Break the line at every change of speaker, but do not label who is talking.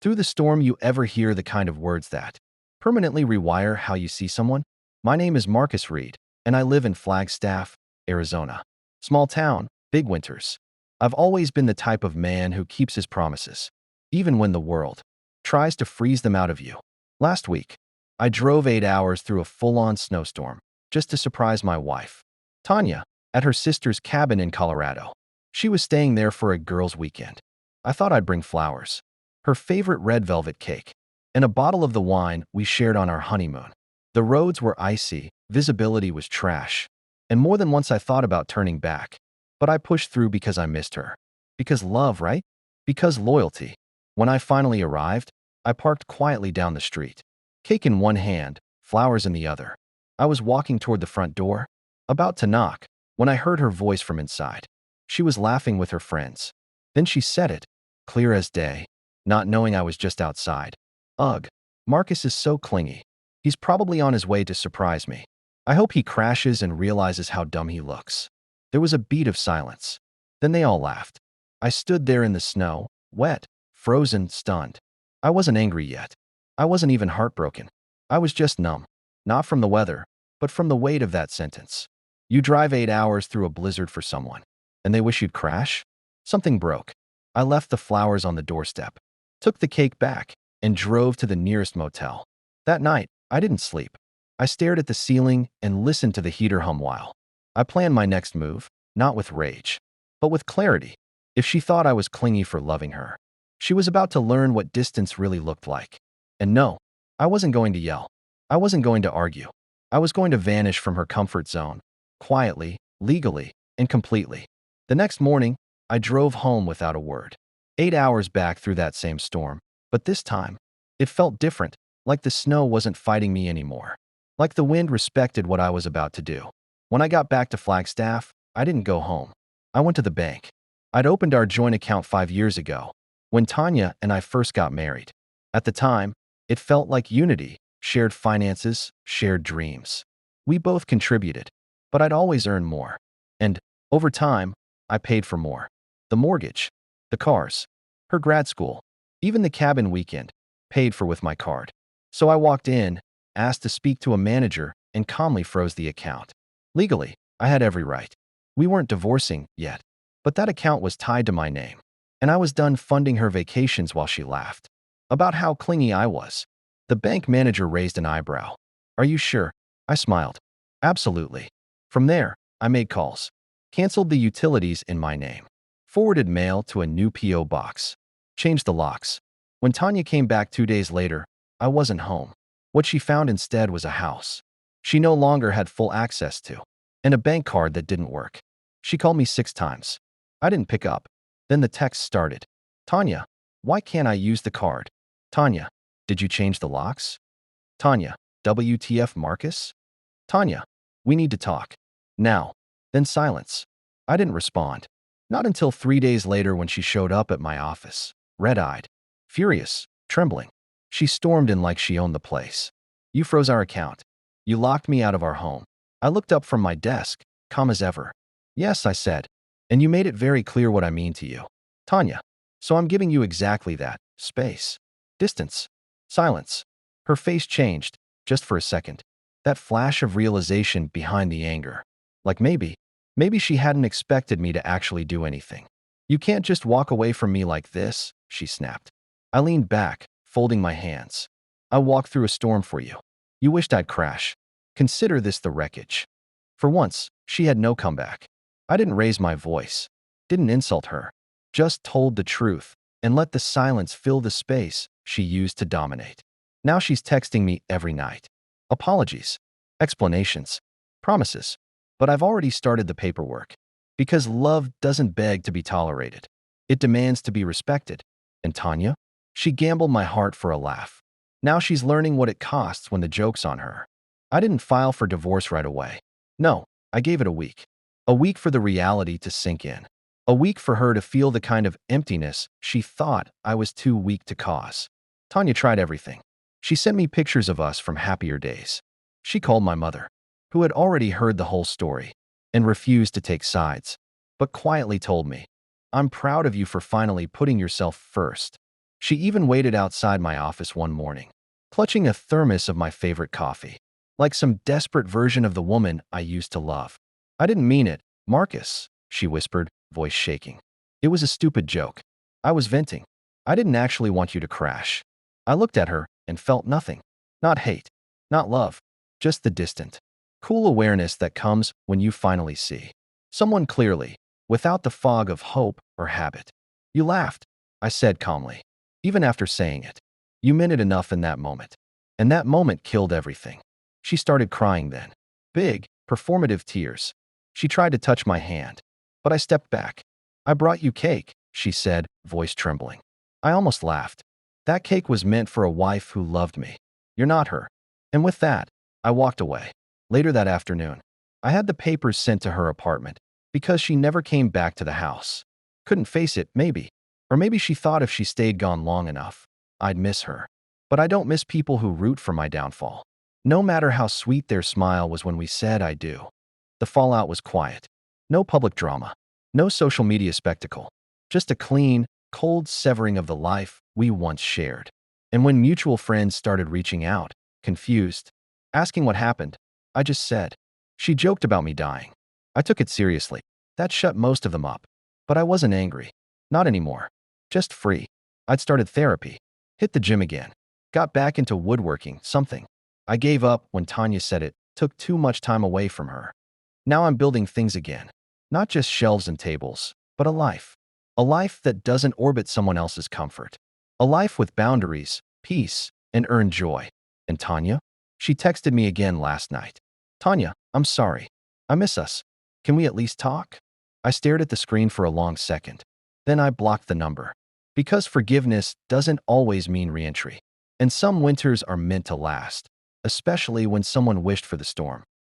Through the storm, you ever hear the kind of words that permanently rewire how you see someone? My name is Marcus Reed, and I live in Flagstaff, Arizona. Small town, big winters. I've always been the type of man who keeps his promises, even when the world tries to freeze them out of you. Last week, I drove 8 hours through a full-on snowstorm just to surprise my wife, Tanya, at her sister's cabin in Colorado. She was staying there for a girls' weekend. I thought I'd bring flowers, her favorite red velvet cake, and a bottle of the wine we shared on our honeymoon. The roads were icy, visibility was trash, and more than once I thought about turning back. But I pushed through because I missed her. Because love, right? Because loyalty. When I finally arrived, I parked quietly down the street, cake in one hand, flowers in the other. I was walking toward the front door, about to knock, when I heard her voice from inside. She was laughing with her friends. Then she said it, clear as day, not knowing I was just outside. Ugh, Marcus is so clingy. He's probably on his way to surprise me. I hope he crashes and realizes how dumb he looks. There was a beat of silence. Then they all laughed. I stood there in the snow, wet, frozen, stunned. I wasn't angry yet. I wasn't even heartbroken. I was just numb. Not from the weather, but from the weight of that sentence. You drive 8 hours through a blizzard for someone, and they wish you'd crash? Something broke. I left the flowers on the doorstep, took the cake back, and drove to the nearest motel. That night, I didn't sleep. I stared at the ceiling and listened to the heater hum while I planned my next move, not with rage, but with clarity. If she thought I was clingy for loving her, she was about to learn what distance really looked like. And no, I wasn't going to yell. I wasn't going to argue. I was going to vanish from her comfort zone, quietly, legally, and completely. The next morning, I drove home without a word. 8 hours back through that same storm, but this time, it felt different, like the snow wasn't fighting me anymore. Like the wind respected what I was about to do. When I got back to Flagstaff, I didn't go home. I went to the bank. I'd opened our joint account 5 years ago, when Tanya and I first got married. At the time, it felt like unity, shared finances, shared dreams. We both contributed, but I'd always earned more. And, over time, I paid for more. The mortgage, the cars, her grad school, even the cabin weekend, paid for with my card. So I walked in, asked to speak to a manager, and calmly froze the account. Legally, I had every right. We weren't divorcing yet, but that account was tied to my name, and I was done funding her vacations while she laughed about how clingy I was. The bank manager raised an eyebrow. Are you sure? I smiled. Absolutely. From there, I made calls, canceled the utilities in my name, forwarded mail to a new P.O. box, changed the locks. When Tanya came back 2 days later, I wasn't home. What she found instead was a house she no longer had full access to, and a bank card that didn't work. She called me 6 times. I didn't pick up. Then the text started. Tanya, why can't I use the card? Tanya, did you change the locks? Tanya, WTF Marcus? Tanya, we need to talk. Now. Then silence. I didn't respond. Not until 3 days later when she showed up at my office, red-eyed, furious, trembling. She stormed in like she owned the place. You froze our account. You locked me out of our home. I looked up from my desk, calm as ever. Yes, I said. And you made it very clear what I mean to you. Tanya, so I'm giving you exactly that. Space. Distance. Silence. Her face changed, just for a second. That flash of realization behind the anger. Like maybe she hadn't expected me to actually do anything. You can't just walk away from me like this, she snapped. I leaned back, folding my hands. I walked through a storm for you. You wished I'd crash. Consider this the wreckage. For once, she had no comeback. I didn't raise my voice, didn't insult her, just told the truth and let the silence fill the space she used to dominate. Now she's texting me every night. Apologies, explanations, promises. But I've already started the paperwork. Because love doesn't beg to be tolerated. It demands to be respected. And Tanya? She gambled my heart for a laugh. Now she's learning what it costs when the joke's on her. I didn't file for divorce right away. No, I gave it a week. A week for the reality to sink in. A week for her to feel the kind of emptiness she thought I was too weak to cause. Tanya tried everything. She sent me pictures of us from happier days. She called my mother, who had already heard the whole story, and refused to take sides, but quietly told me, I'm proud of you for finally putting yourself first. She even waited outside my office one morning, clutching a thermos of my favorite coffee, like some desperate version of the woman I used to love. I didn't mean it, Marcus, she whispered, voice shaking. It was a stupid joke. I was venting. I didn't actually want you to crash. I looked at her and felt nothing. Not hate, not love, just the distant, cool awareness that comes when you finally see someone clearly, without the fog of hope or habit. You laughed, I said calmly. Even after saying it, you meant it enough in that moment. And that moment killed everything. She started crying then. Big, performative tears. She tried to touch my hand, but I stepped back. I brought you cake, she said, voice trembling. I almost laughed. That cake was meant for a wife who loved me. You're not her. And with that, I walked away. Later that afternoon, I had the papers sent to her apartment because she never came back to the house. Couldn't face it, maybe. Or maybe she thought if she stayed gone long enough, I'd miss her. But I don't miss people who root for my downfall. No matter how sweet their smile was when we said I do. The fallout was quiet. No public drama. No social media spectacle. Just a clean, cold severing of the life we once shared. And when mutual friends started reaching out, confused, asking what happened, I just said. She joked about me dying. I took it seriously. That shut most of them up. But I wasn't angry. Not anymore. Just free. I'd started therapy. Hit the gym again. Got back into woodworking, something I gave up when Tanya said it took too much time away from her. Now I'm building things again. Not just shelves and tables, but a life. A life that doesn't orbit someone else's comfort. A life with boundaries, peace, and earned joy. And Tanya? She texted me again last night. Tanya, I'm sorry. I miss us. Can we at least talk? I stared at the screen for a long second. Then I blocked the number. Because forgiveness doesn't always mean reentry. And some winters are meant to last, especially when someone wished for the storm.